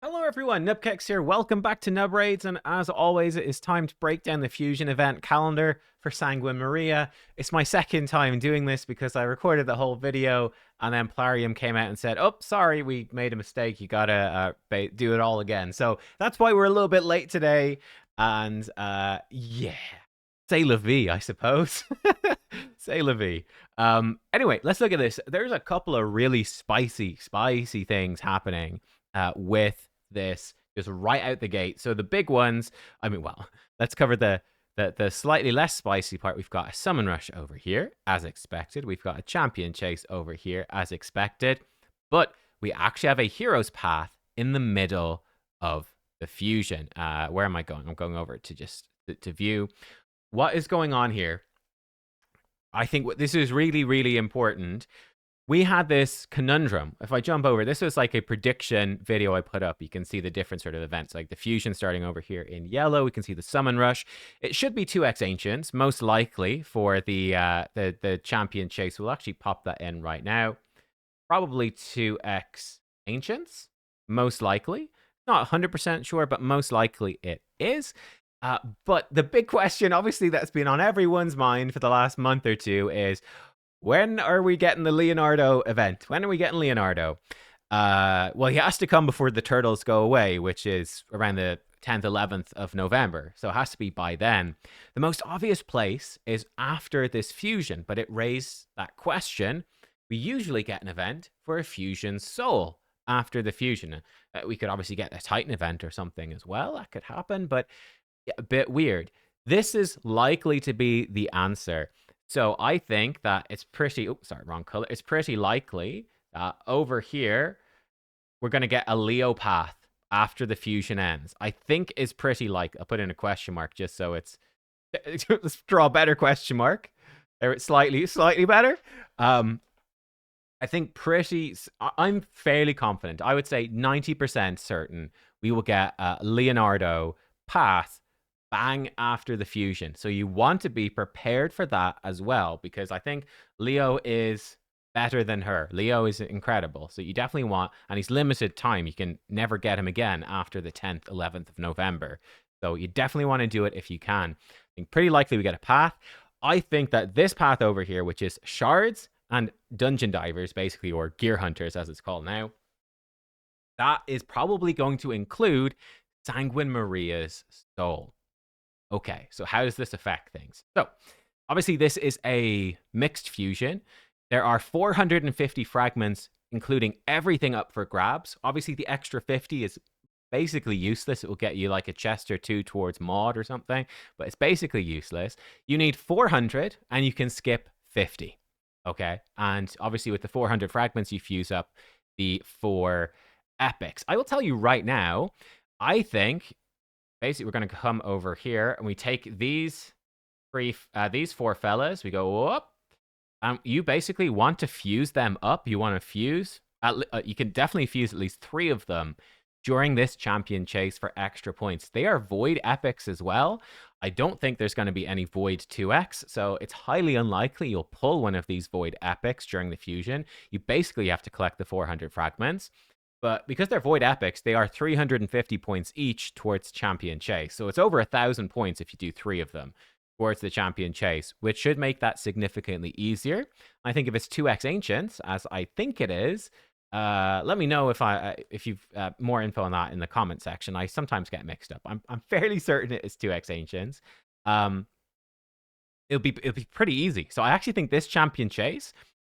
Hello everyone, nubkeks here. Welcome back to Nub Raids, and as always, it is time to break down the Fusion event calendar for Sanguine Maria. It's my second time doing this because I recorded the whole video, and then Plarium came out and said, "Oh, sorry, we made a mistake. You gotta do it all again." So that's why we're a little bit late today. And yeah, c'est la vie, I suppose. C'est la vie. Anyway, let's look at this. There's a couple of really spicy things happening with this just right out the gate. So the big ones, I mean, well, let's cover the slightly less spicy part. We've got a summon rush over here, as expected. We've got a champion chase over here, as expected. But we actually have a hero's path in the middle of the fusion. Where am I going? I'm going over to just to view what is going on here. I think this is really, really important. We had this conundrum. If I jump over, this was like a prediction video I put up. You can see the different sort of events, like the fusion starting over here in yellow. We can see the summon rush. It should be 2x ancients, most likely for the champion chase. We'll actually pop that in right now. Probably 2x ancients, most likely. Not 100% sure, but most likely it is. But the big question, obviously, that's been on everyone's mind for the last month or two is, when are we getting the Leonardo event? When are we getting Leonardo? Well, he has to come before the turtles go away, which is around the 10th, 11th of November. So it has to be by then. The most obvious place is after this fusion, but it raised that question. We usually get an event for a fusion soul after the fusion. We could obviously get a Titan event or something as well. That could happen, but yeah, a bit weird. This is likely to be the answer. So I think that it's pretty, oops, sorry, wrong color. It's pretty likely that over here, we're going to get a Leo path after the fusion ends. I think is pretty likely. I'll put in a question mark just so it's, let's draw a better question mark. There, it's slightly better. I think I'm fairly confident. I would say 90% certain we will get a Leonardo path bang after the fusion. So you want to be prepared for that as well, because I think Leo is better than her. Leo is incredible. So you definitely want, and he's limited time. You can never get him again after the 10th, 11th of November. So you definitely want to do it if you can. I think pretty likely we get a path. I think that this path over here, which is shards and dungeon divers, basically, or gear hunters as it's called now, that is probably going to include Sanguine Maria's soul. Okay, so how does this affect things? So, obviously, this is a mixed fusion. There are 450 fragments, including everything up for grabs. Obviously, the extra 50 is basically useless. It will get you like a chest or two towards mod or something, but it's basically useless. You need 400, and you can skip 50. Okay, and obviously, with the 400 fragments, you fuse up the 4 epics. I will tell you right now, I think basically we're going to come over here and we take these 4 fellas. We go up, and you basically want to fuse them up. You want to fuse. You can definitely fuse at least 3 of them during this champion chase for extra points. They are void epics as well. I don't think there's going to be any void 2x, so it's highly unlikely you'll pull one of these void epics during the fusion. You basically have to collect the 400 fragments. But because they're void epics, they are 350 points each towards champion chase. So it's over 1,000 points if you do 3 of them towards the champion chase, which should make that significantly easier. I think if it's 2x ancients, as I think it is, let me know if you've more info on that in the comment section. I sometimes get mixed up. I'm fairly certain it is 2x ancients. It'll be pretty easy. So I actually think this champion chase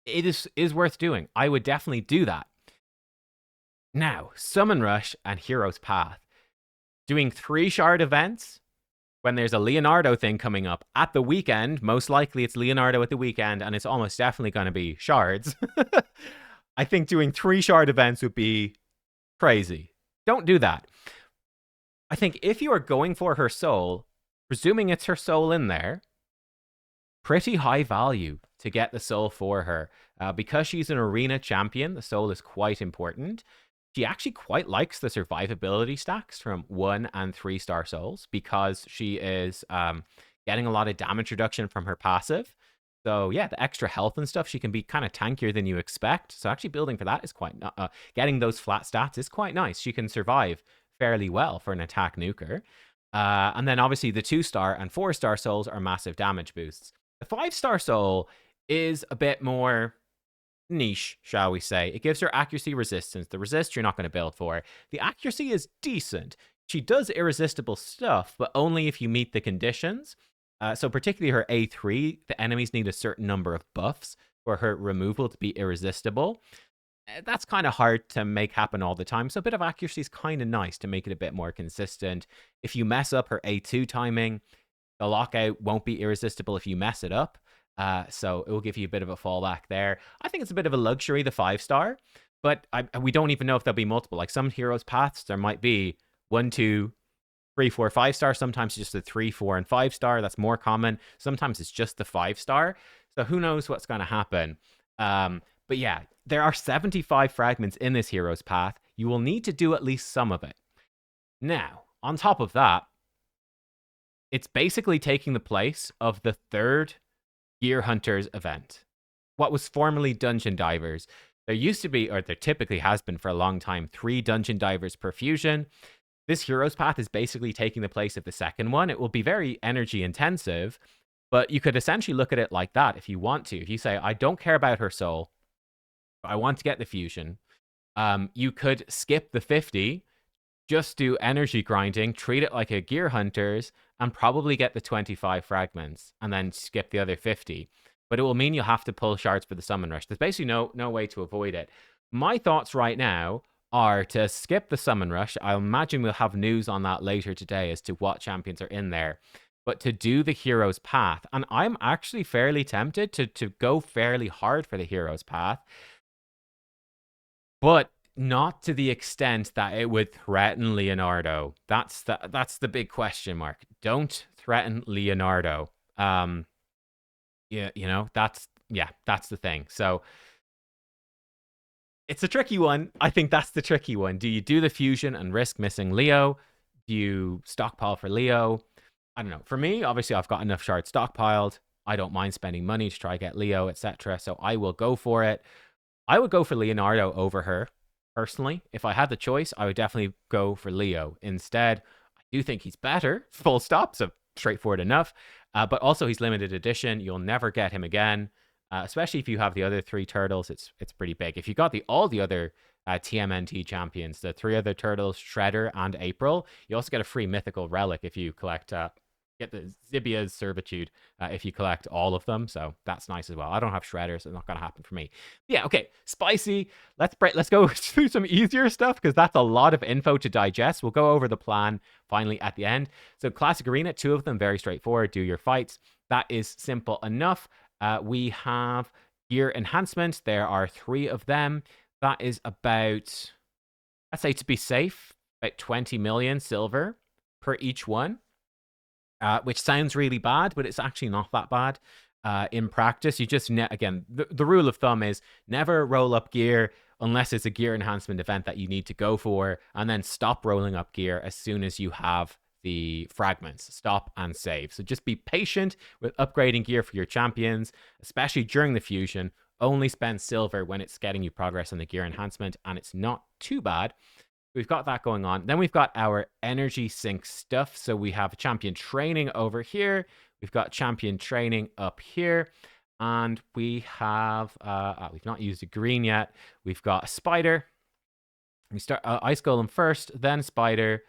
is worth doing. I would definitely do that. Now, Summon Rush and Hero's Path. Doing 3 shard events when there's a Leonardo thing coming up at the weekend. Most likely it's Leonardo at the weekend, and it's almost definitely going to be shards. I think doing 3 shard events would be crazy. Don't do that. I think if you are going for her soul, presuming it's her soul in there, pretty high value to get the soul for her. Because she's an arena champion, the soul is quite important. She actually quite likes the survivability stacks from 1 and 3 star souls because she is getting a lot of damage reduction from her passive. So yeah, the extra health and stuff, she can be kind of tankier than you expect. So actually building for that is quite, getting those flat stats is quite nice. She can survive fairly well for an attack nuker. And then obviously the 2-star and 4-star souls are massive damage boosts. The 5-star soul is a bit more niche, shall we say. It gives her accuracy resistance. The resist you're not going to build for. The accuracy is decent. She does irresistible stuff, but only if you meet the conditions. So particularly her A3, the enemies need a certain number of buffs for her removal to be irresistible. That's kind of hard to make happen all the time, so a bit of accuracy is kind of nice to make it a bit more consistent. If you mess up her A2 timing, the lockout won't be irresistible if you mess it up. So it will give you a bit of a fallback there. I think it's a bit of a luxury, the 5-star, but we don't even know if there'll be multiple. Like some heroes' paths, there might be 1, 2, 3, 4, 5-star. Sometimes it's just the 3, 4, and 5-star. That's more common. Sometimes it's just the 5-star. So who knows what's going to happen. But yeah, there are 75 fragments in this hero's path. You will need to do at least some of it. Now, on top of that, it's basically taking the place of the 3rd Gear Hunters event, what was formerly Dungeon Divers. There used to be, or there typically has been for a long time, 3 Dungeon Divers per fusion. This hero's path is basically taking the place of the second one. It will be very energy intensive, but you could essentially look at it like that if you want to. If you say, I don't care about her soul, but I want to get the fusion, you could skip the 50, just do energy grinding, treat it like a Gear Hunters, and probably get the 25 fragments, and then skip the other 50. But it will mean you'll have to pull shards for the summon rush. There's basically no way to avoid it. My thoughts right now are to skip the summon rush. I imagine we'll have news on that later today as to what champions are in there. But to do the hero's path, and I'm actually fairly tempted to go fairly hard for the hero's path, but not to the extent that it would threaten Leonardo. That's the big question mark. Don't threaten Leonardo. Yeah, that's the thing. So it's a tricky one. I think that's the tricky one. Do you do the fusion and risk missing Leo? Do you stockpile for Leo? I don't know. For me, obviously, I've got enough shards stockpiled. I don't mind spending money to try get Leo, etc. So I will go for it. I would go for Leonardo over her, personally. If I had the choice, I would definitely go for Leo instead. I do think he's better, full stop, so straightforward enough. But also, he's limited edition. You'll never get him again. Especially if you have the other 3 turtles, it's pretty big. If you got all the other TMNT champions, the 3 other turtles, Shredder and April, you also get a free mythical relic if you collect get the Zibia's Servitude if you collect all of them. So that's nice as well. I don't have Shredder, so it's not going to happen for me. But yeah, okay, spicy. Let's go through some easier stuff because that's a lot of info to digest. We'll go over the plan finally at the end. So classic arena, 2 of them, very straightforward. Do your fights. That is simple enough. We have gear enhancements. There are 3 of them. That is about, I'd say to be safe, about 20 million silver per each one. Which sounds really bad, but it's actually not that bad. In practice, you just, again, the rule of thumb is never roll up gear unless it's a gear enhancement event that you need to go for, and then stop rolling up gear as soon as you have the fragments. Stop and save. So just be patient with upgrading gear for your champions, especially during the fusion. Only spend silver when it's getting you progress on the gear enhancement, and it's not too bad. We've got that going on. Then we've got our energy sync stuff. So we have champion training over here. We've got champion training up here. And we have, we've not used a green yet. We've got a spider. We start Ice Golem first, then spider,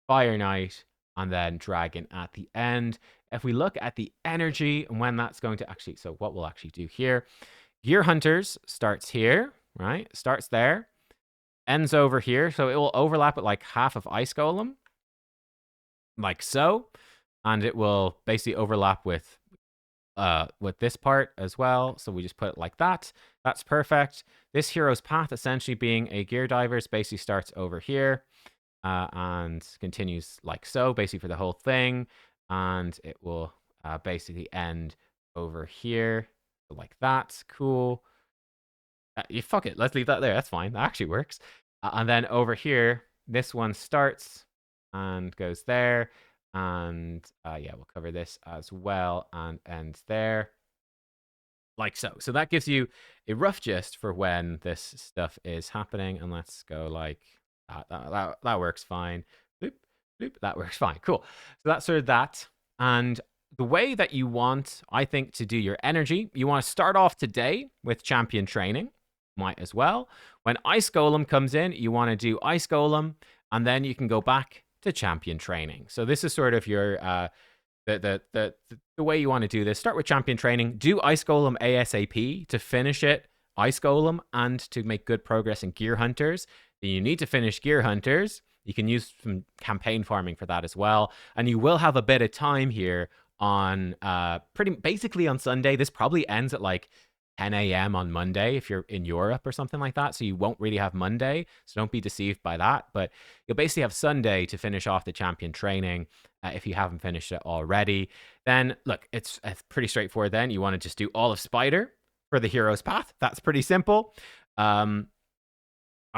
Fire Knight, and then dragon at the end. If we look at the energy and when that's going to actually, so what we'll actually do here, Gear Hunters starts here, right? Starts there. Ends over here, so it will overlap at like half of Ice Golem, like so, and it will basically overlap with this part as well. So we just put it like that. That's perfect. This hero's path, essentially being a gear divers, basically starts over here and continues like so, basically for the whole thing, and it will basically end over here like that. Cool. Fuck it, let's leave that there. That's fine. That actually works. And then over here, this one starts and goes there. And yeah, we'll cover this as well and ends there. like so. So that gives you a rough gist for when this stuff is happening. And let's go like that. That works fine. Boop, boop, that works fine. Cool. So that's sort of that. And the way that you want, I think, to do your energy, you want to start off today with champion training. Might as well. When Ice Golem comes in, you want to do Ice Golem, and then you can go back to champion training. So this is sort of your the way you want to do this. Start with champion training, do Ice Golem ASAP to finish it, Ice Golem, and to make good progress in Gear Hunters. Then you need to finish Gear Hunters. You can use some campaign farming for that as well. And you will have a bit of time here on basically on Sunday. This probably ends at like 10 a.m. on Monday if you're in Europe or something like that. So you won't really have Monday. So don't be deceived by that. But you'll basically have Sunday to finish off the champion training if you haven't finished it already. Then, look, it's pretty straightforward then. You want to just do all of Spider for the Hero's Path. That's pretty simple. I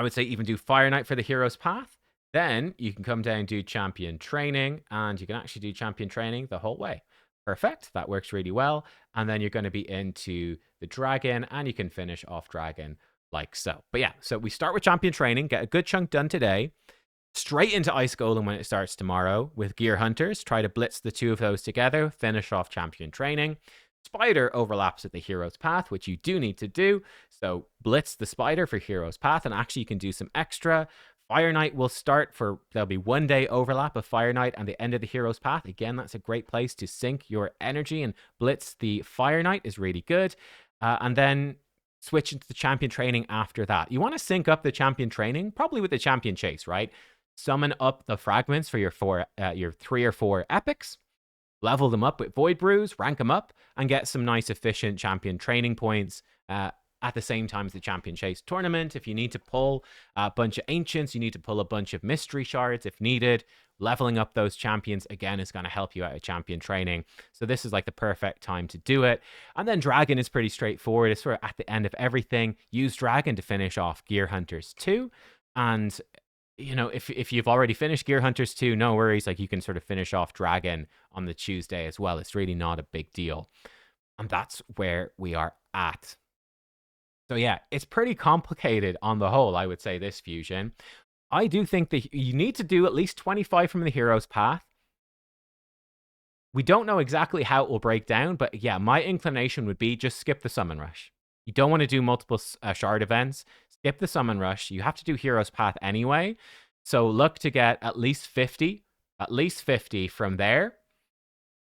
would say even do Fire Knight for the Hero's Path. Then you can come down and do champion training, and you can actually do champion training the whole way. Perfect. That works really well. And then you're going to be into the dragon, and you can finish off dragon like so. But yeah, so we start with champion training, get a good chunk done today, straight into Ice Golem when it starts tomorrow with Gear Hunters. Try to blitz the two of those together, finish off champion training. Spider overlaps at the Hero's Path, which you do need to do. So blitz the Spider for Hero's Path, and actually you can do some extra. Fire Knight will start there'll be 1 day overlap of Fire Knight and the end of the Hero's Path. Again, that's a great place to sync your energy, and blitz the Fire Knight is really good. And then switch into the champion training after that. You want to sync up the champion training, probably with the champion chase, right? Summon up the fragments for your 3 or 4 epics, level them up with Void Brews, rank them up, and get some nice efficient champion training points at the same time as the champion chase tournament. If you need to pull a bunch of ancients, you need to pull a bunch of mystery shards if needed. Leveling up those champions, again, is going to help you out of champion training. So this is like the perfect time to do it. And then dragon is pretty straightforward. It's sort of at the end of everything. Use dragon to finish off Gear Hunters 2. And you know, if you've already finished Gear Hunters 2, no worries. Like, you can sort of finish off dragon on the Tuesday as well. It's really not a big deal. And that's where we are at. So yeah, it's pretty complicated on the whole, I would say, this fusion. I do think that you need to do at least 25 from the Hero's Path. We don't know exactly how it will break down, but yeah, my inclination would be just skip the Summon Rush. You don't want to do multiple shard events. Skip the Summon Rush. You have to do Hero's Path anyway. So look to get at least 50 from there.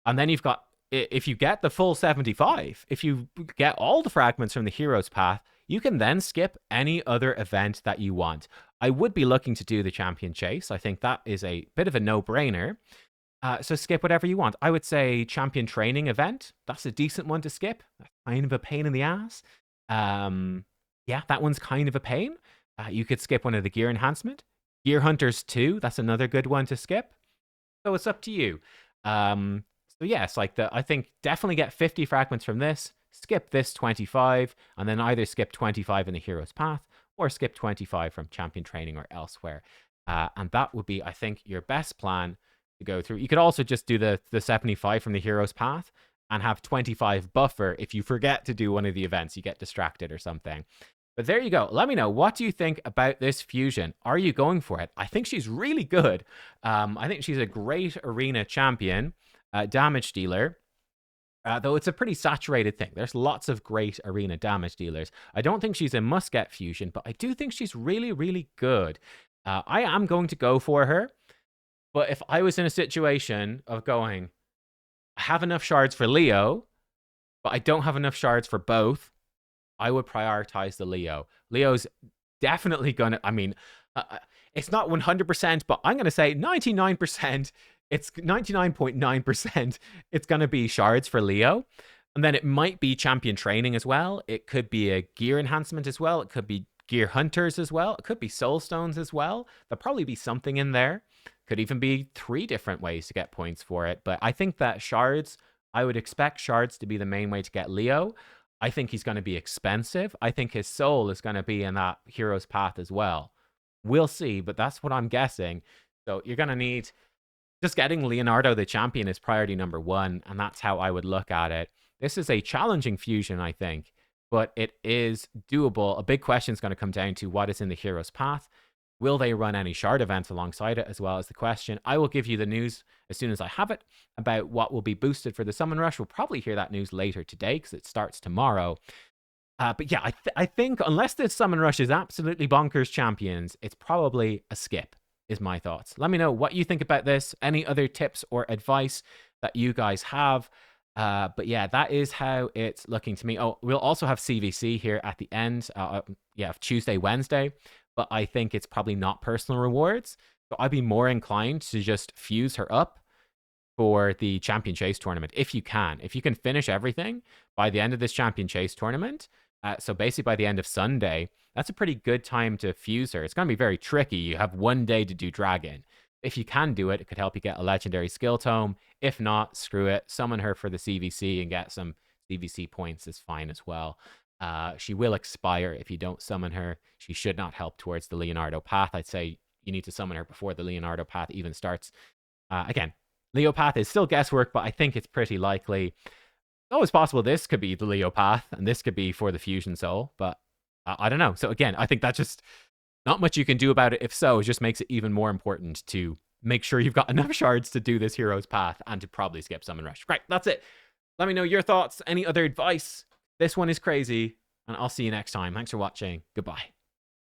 And then you've got, if you get the full 75, if you get all the fragments from the Hero's Path, you can then skip any other event that you want. I would be looking to do the champion chase. I think that is a bit of a no-brainer. So skip whatever you want. I would say champion training event. That's a decent one to skip. That's kind of a pain in the ass. Yeah, that one's kind of a pain. You could skip one of the gear enhancement. Gear Hunters 2, that's another good one to skip. So it's up to you. So yes, like I think definitely get 50 fragments from this. Skip this 25, and then either skip 25 in the Hero's Path or skip 25 from champion training or elsewhere. And that would be, I think, your best plan to go through. You could also just do the 75 from the Hero's Path and have 25 buffer if you forget to do one of the events, you get distracted or something. But there you go. Let me know, what do you think about this fusion? Are you going for it? I think she's really good. I think she's a great arena champion, damage dealer. Though it's a pretty saturated thing. There's lots of great arena damage dealers. I don't think she's a must-get fusion, but I do think she's really, really good. I am going to go for her. But if I was in a situation of going, I have enough shards for Leo, but I don't have enough shards for both, I would prioritize the Leo. Leo's definitely going to, I mean, it's not 100%, but I'm going to say 99%. It's 99.9%. It's going to be shards for Leo. And then it might be champion training as well. It could be a gear enhancement as well. It could be gear hunters as well. It could be soul stones as well. There'll probably be something in there. Could even be 3 different ways to get points for it. But I think that shards, I would expect shards to be the main way to get Leo. I think he's going to be expensive. I think his soul is going to be in that Hero's Path as well. We'll see, but that's what I'm guessing. So you're going to need, just getting Leonardo the champion is priority number 1, and that's how I would look at it. This is a challenging fusion, I think, but it is doable. A big question is going to come down to what is in the hero's path. Will they run any shard events alongside it, as well as the question? I will give you the news as soon as I have it about what will be boosted for the Summon Rush. We'll probably hear that news later today because it starts tomorrow. But yeah, I think unless this Summon Rush is absolutely bonkers champions, it's probably a skip, is my thoughts. Let me know what you think about this. Any other tips or advice that you guys have. But yeah, that is how it's looking to me. Oh, we'll also have CVC here at the end. Yeah, Tuesday, Wednesday. But I think it's probably not personal rewards. So I'd be more inclined to just fuse her up for the Champion Chase tournament, if you can. If you can finish everything by the end of this Champion Chase tournament, so basically by the end of Sunday, that's a pretty good time to fuse her. It's going to be very tricky. You have 1 day to do Dragon. If you can do it, it could help you get a legendary skill tome. If not, screw it. Summon her for the CVC and get some CVC points is fine as well. She will expire if you don't summon her. She should not help towards the Leonardo path. I'd say you need to summon her before the Leonardo path even starts. Again, Leo path is still guesswork, but I think it's pretty likely. It's always possible this could be the Leo path, and this could be for the Fusion Soul, but I don't know. So again, I think that's just not much you can do about it. If so, it just makes it even more important to make sure you've got enough shards to do this hero's path and to probably skip Summon Rush. Right, that's it. Let me know your thoughts, any other advice. This one is crazy, and I'll see you next time. Thanks for watching. Goodbye.